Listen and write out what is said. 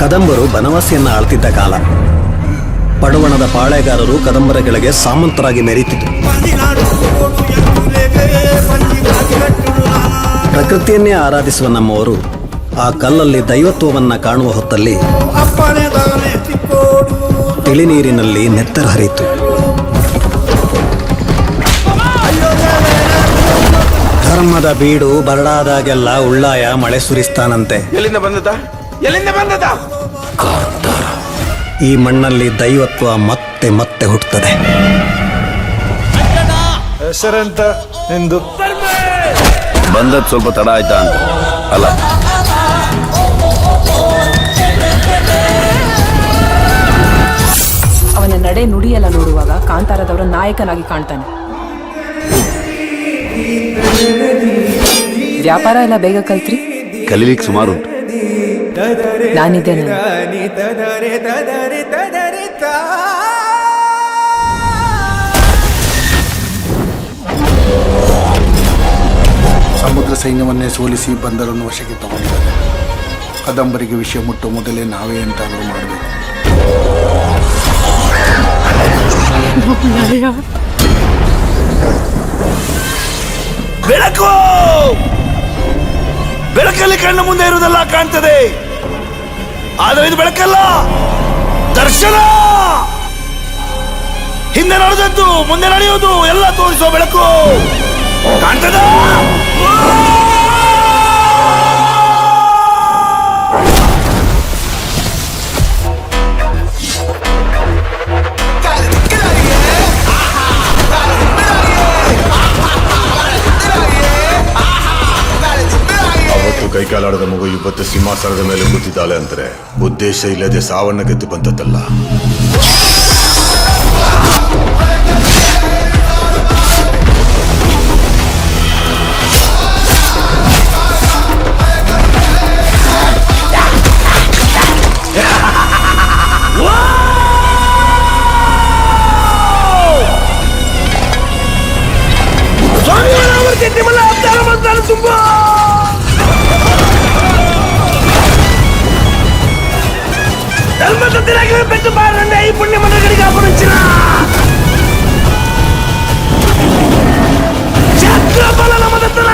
ಕದಂಬರು ಬನವಾಸಿಯನ್ನ ಆಳ್ತಿದ್ದ ಕಾಲ. ಪಡುವಣದ ಪಾಳೆಗಾರರು ಕದಂಬರಗಳಿಗೆ ಸಾಮಂತರಾಗಿ ಮೆರೀತಿದ್ರು. ಪ್ರಕೃತಿಯನ್ನೇ ಆರಾಧಿಸುವ ನಮ್ಮವರು ಆ ಕಲ್ಲಲ್ಲಿ ದೈವತ್ವವನ್ನ ಕಾಣುವ ಹೊತ್ತಲ್ಲಿ ತಿಳಿನೀರಿನಲ್ಲಿ ನೆತ್ತರ ಹರಿಯಿತು. ಧರ್ಮದ ಬೀಡು ಬರಡಾದಾಗೆಲ್ಲ ಉಳ್ಳಾಯ ಮಳೆ ಸುರಿಸ್ತಾನಂತೆ. ಈ ಮಣ್ಣಲ್ಲಿ ದೈವತ್ವ ಮತ್ತೆ ಮತ್ತೆ ಹುಟ್ಟುತ್ತದೆ. ಹೆಸರೆಂತ ಎಂದು ಬಂದದ್ ಸ್ವಲ್ಪ ತಡ ಆಯ್ತಾ ಅಂತ ಅಲ್ಲ. ಅವನ ನಡೆ ನುಡಿಯೆಲ್ಲ ನೋಡುವಾಗ ಕಾಂತಾರದವರ ನಾಯಕನಾಗಿ ಕಾಣ್ತಾನೆ. ವ್ಯಾಪಾರ ಎಲ್ಲ ಬೇಗ ಕಲ್ತ್ರಿ? ಕಲೀಲಿಕ್ಕೆ ಸುಮಾರು ಉಂಟು. ನಾನಿದ್ದೇನೆ. ಸಮುದ್ರ ಸೈನ್ಯವನ್ನೇ ಸೋಲಿಸಿ ಬಂದರನ್ನು ವಶಕ್ಕೆ ತಗೊಂಡಿದ್ದಾರೆ. ಕದಂಬರಿಗೆ ವಿಷಯ ಮುಟ್ಟುವ ಮೊದಲೇ ನಾವೇ ಎಂತಾದರೂ ಮಾಡಬೇಕು. ಬೆಳಕು ಬೆಳಕಲ್ಲಿ ಕಣ್ಣ ಮುಂದೆ ಇರುವುದೆಲ್ಲ ಕಾಣ್ತದೆ, ಆದರೆ ಇದು ಬೆಳಕಲ್ಲ, ದರ್ಶನ. ಹಿಂದೆ ನಡೆದದ್ದು ಮುಂದೆ ನಡೆಯುವುದು ಎಲ್ಲ ತೋರಿಸುವ ಬೆಳಕು ಕಾಣ್ತದ. ಅವತ್ತು ಕೈಕಾಲಾಡದ ಮಗು ಇವತ್ತು ಸಿಂಹಾಸನದ ಮೇಲೆ ಕೂತಿದ್ದಾಳೆ ಅಂದ್ರೆ ಉದ್ದೇಶ ಇಲ್ಲದೆ ಸಾವನ್ನ ಗೆದ್ದು ಬಂದದ್ದಲ್ಲ. పెట్టు బారండి ఈ పుణ్య మనగడిగా పుణించిన చక్ర బల నమదత్తన